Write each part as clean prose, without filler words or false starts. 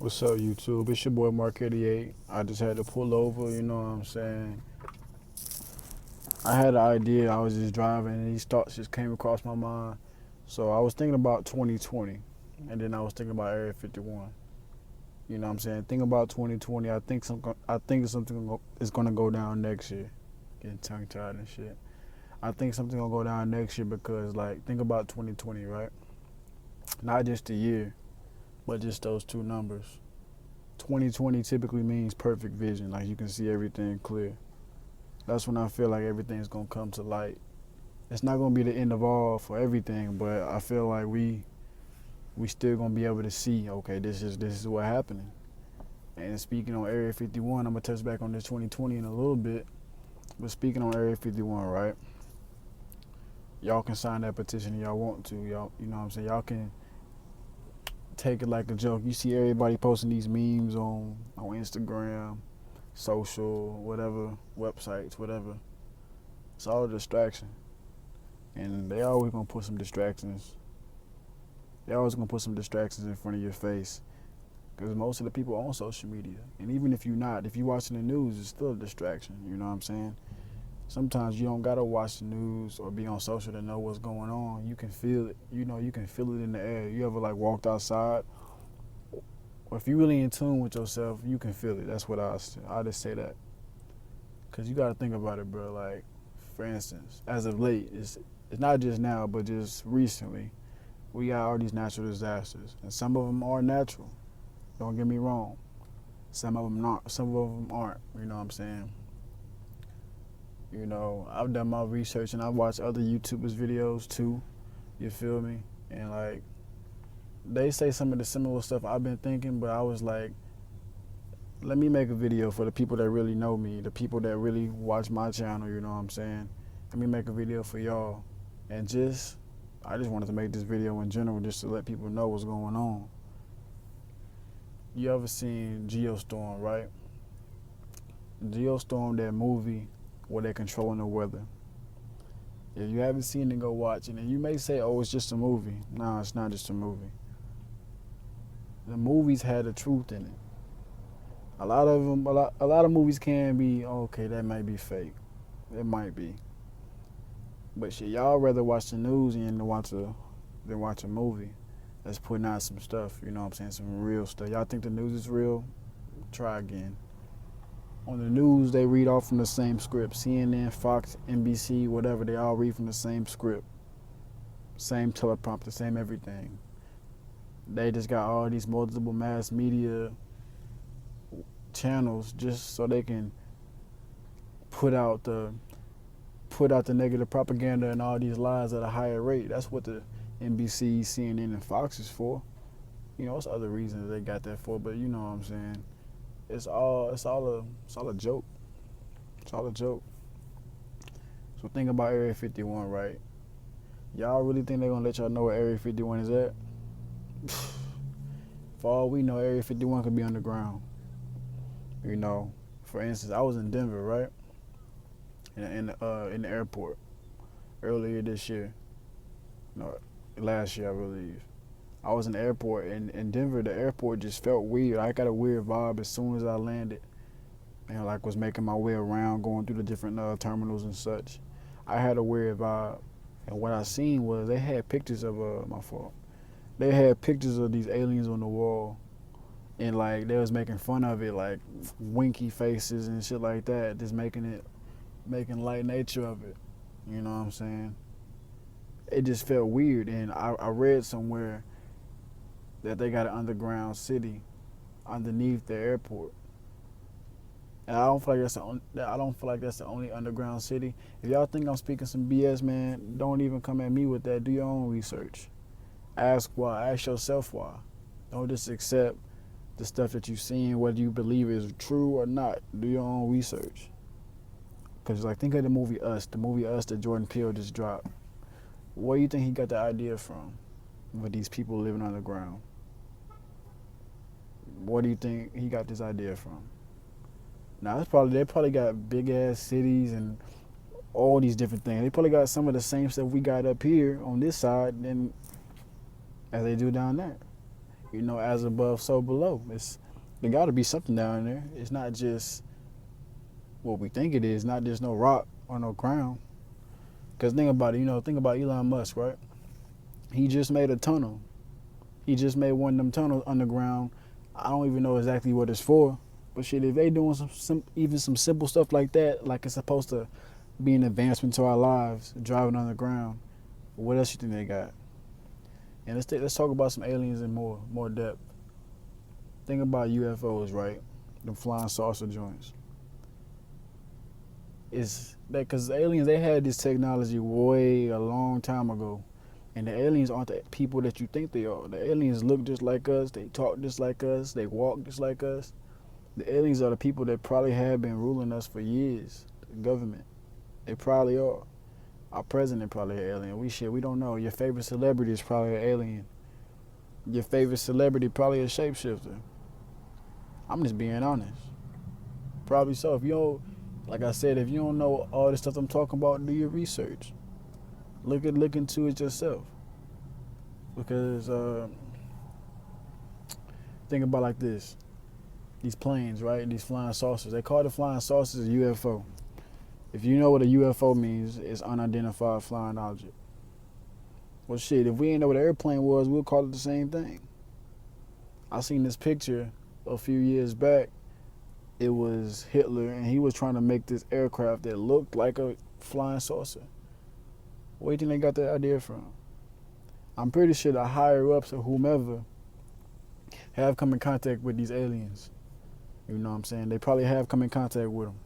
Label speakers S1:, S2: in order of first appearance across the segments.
S1: What's up, YouTube? It's your boy Mark 88. I just had to pull over, you know what I'm saying? I had an idea, I was just driving, and these thoughts just came across my mind. So I was thinking about 2020, and then I was thinking about Area 51. You know what I'm saying? Think about 2020. I think something is gonna go down next year. Getting tongue tied and shit. I think something gonna go down next year because, like, think about 2020, right? Not just the year, but just those two numbers. 2020 typically means perfect vision, like you can see everything clear. That's when I feel like everything's gonna come to light. It's not gonna be the end of all for everything, but I feel like we still gonna be able to see, okay, this is what happening. And speaking on Area 51, I'm gonna touch back on this 2020 in a little bit. But speaking on Area 51, right? Y'all can sign that petition if y'all want to. Y'all, you know what I'm saying? Y'all can take it like a joke. You see everybody posting these memes on Instagram, social, whatever, websites, whatever. It's all a distraction. And they always gonna put some distractions. They always gonna put some distractions in front of your face. Because most of the people on social media, and even if you're not, if you're watching the news, it's still a distraction. You know what I'm saying? Sometimes you don't gotta watch the news or be on social to know what's going on. You can feel it. You know, you can feel it in the air. You ever like walked outside, or if you really in tune with yourself, you can feel it. That's what I just say that. Cause you gotta think about it, bro. Like, for instance, as of late, it's not just now, but just recently, we got all these natural disasters, and some of them are natural. Don't get me wrong. Some of them not. Some of them aren't. You know what I'm saying? You know, I've done my research and I've watched other YouTubers' videos too. You feel me? And like, they say some of the similar stuff I've been thinking, but I was like, let me make a video for the people that really know me, the people that really watch my channel. You know what I'm saying? Let me make a video for y'all, and I just wanted to make this video in general just to let people know what's going on. You ever seen Geostorm, right? Geostorm, that movie where they're controlling the weather. If you haven't seen it, go watch it. And you may say, oh, it's just a movie. No, it's not just a movie. The movies had the truth in it. A lot of them, a lot of movies can be, okay, that might be fake. It might be. But shit, y'all rather watch the news than watch a movie that's putting out some stuff, you know what I'm saying, some real stuff. Y'all think the news is real? Try again. On the news, they read off from the same script. CNN, Fox, NBC, whatever, they all read from the same script. Same teleprompter, same everything. They just got all these multiple mass media channels just so they can put out the negative propaganda and all these lies at a higher rate. That's what the NBC, CNN, and Fox is for. You know, it's other reasons they got that for, but you know what I'm saying. It's all a joke. It's all a joke. So think about Area 51, right? Y'all really think they're gonna let y'all know where Area 51 is at? For all we know, Area 51 could be underground. You know, for instance, I was in Denver, right? In the airport earlier this year. No, last year I believe. I was in the airport in Denver. The airport just felt weird. I got a weird vibe as soon as I landed, and like was making my way around, going through the different terminals and such. I had a weird vibe, and what I seen was they had pictures of my fault. They had pictures of these aliens on the wall, and like they was making fun of it, like winky faces and shit like that, just making light nature of it. You know what I'm saying? It just felt weird, and I read somewhere that they got an underground city underneath the airport. And I don't feel like that's the only underground city. If y'all think I'm speaking some BS, man, don't even come at me with that. Do your own research. Ask why. Ask yourself why. Don't just accept the stuff that you've seen, whether you believe is true or not. Do your own research. Cause like think of the movie Us that Jordan Peele just dropped. Where do you think he got the idea from? With these people living underground. Where do you think he got this idea from? Now they probably got big ass cities and all these different things. They probably got some of the same stuff we got up here on this side than as they do down there. You know, as above, so below. There got to be something down there. It's not just what we think it is. Not just no rock or no ground. Cause think about it. You know, think about Elon Musk, right? He just made a tunnel. He just made one of them tunnels underground. I don't even know exactly what it's for. But shit, if they doing even some simple stuff like that, like it's supposed to be an advancement to our lives, driving underground, what else you think they got? And let's talk about some aliens in more depth. Think about UFOs, right? Them flying saucer joints. Is that because aliens, they had this technology way a long time ago, and the aliens aren't the people that you think they are. The aliens look just like us, they talk just like us, they walk just like us. The aliens are the people that probably have been ruling us for years. The government, they probably are. Our president probably an alien. We don't know. Your favorite celebrity is probably an alien. Your favorite celebrity probably a shapeshifter. I'm just being honest. Probably so. If you don't, like I said, if you don't know all the stuff I'm talking about, do your research. Look into it yourself. Because think about it like this: these planes, right? These flying saucers. They call the flying saucers a UFO. If you know what a UFO means, it's unidentified flying object. Well, shit, if we ain't know what an airplane was, we'll call it the same thing. I seen this picture a few years back. It was Hitler, and he was trying to make this aircraft that looked like a flying saucer. Where do you think they got that idea from? I'm pretty sure the higher ups or whomever have come in contact with these aliens. You know what I'm saying? They probably have come in contact with them.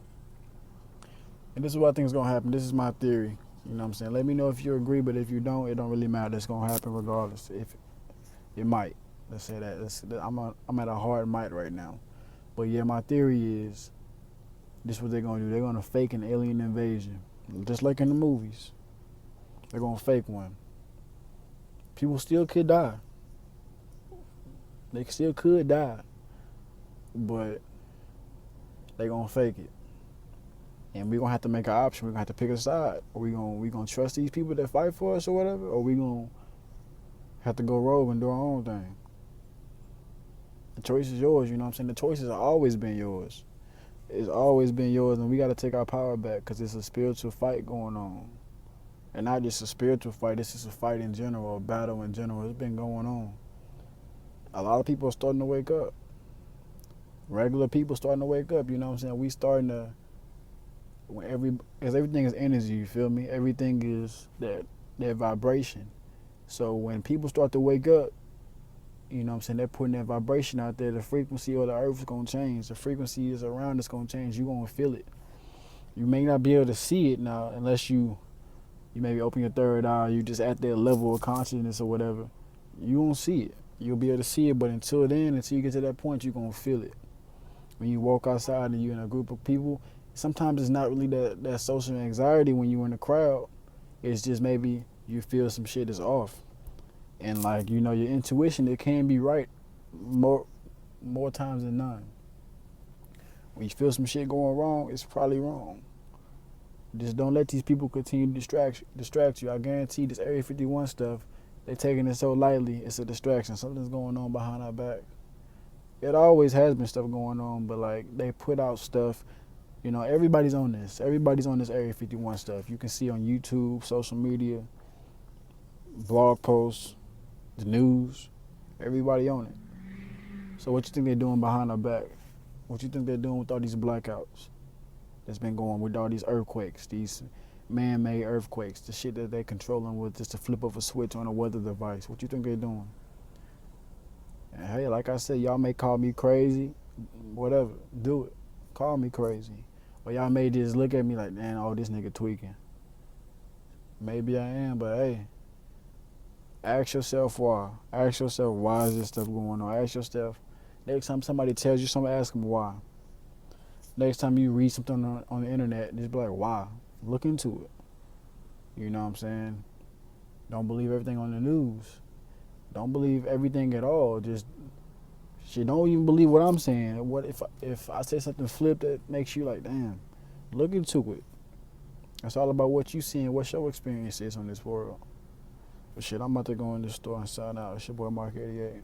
S1: And this is what I think is going to happen. This is my theory. You know what I'm saying? Let me know if you agree, but if you don't, it don't really matter. It's going to happen regardless. If it might. Let's say that. I'm at a hard might right now. But yeah, my theory is this is what they're going to do. They're going to fake an alien invasion. Just like in the movies. They're going to fake one. People still could die. They still could die. But they're going to fake it. And we're going to have to make an option. We're going to have to pick a side. Are we going to trust these people that fight for us or whatever? Or we going to have to go rogue and do our own thing? The choice is yours, you know what I'm saying? The choice has always been yours. It's always been yours, and we got to take our power back because it's a spiritual fight going on. And not just a spiritual fight, this is a fight in general, a battle in general. It's been going on. A lot of people are starting to wake up. Regular people starting to wake up, you know what I'm saying? We starting to, because everything is energy, you feel me? Everything is that vibration. So when people start to wake up, you know what I'm saying, they're putting that vibration out there, the frequency of the earth is going to change. The frequency is around us going to change. You're going to feel it. You may not be able to see it now unless you maybe open your third eye, you just at that level of consciousness or whatever. You won't see it. You'll be able to see it, but until then, until you get to that point, you're going to feel it. When you walk outside and you're in a group of people, sometimes it's not really that social anxiety when you're in a crowd. It's just maybe you feel some shit is off. And like, you know, your intuition, it can be right more times than none. When you feel some shit going wrong, it's probably wrong. Just don't let these people continue to distract you. I guarantee this Area 51 stuff, they're taking it so lightly, it's a distraction. Something's going on behind our back. It always has been stuff going on, but like they put out stuff, you know, everybody's on this. Everybody's on this Area 51 stuff. You can see on YouTube, social media, blog posts, the news, everybody on it. So what you think they're doing behind our back? What you think they're doing with all these blackouts that's been going, with all these earthquakes, these man-made earthquakes, the shit that they're controlling with just a flip of a switch on a weather device? What you think they're doing? And hey, like I said, y'all may call me crazy, whatever, do it. Call me crazy. Or y'all may just look at me like, man, oh, this nigga tweaking. Maybe I am, but hey, ask yourself why. Ask yourself, why is this stuff going on? Ask yourself, next time somebody tells you something, ask them why. Next time you read something on the internet, just be like, why? Look into it. You know what I'm saying? Don't believe everything on the news. Don't believe everything at all. Just shit, don't even believe what I'm saying. What if I say something flip that makes you like, damn, look into it. It's all about what you see and what your experience is on this world. But shit, I'm about to go in this store and sign out. It's your boy Mark 88.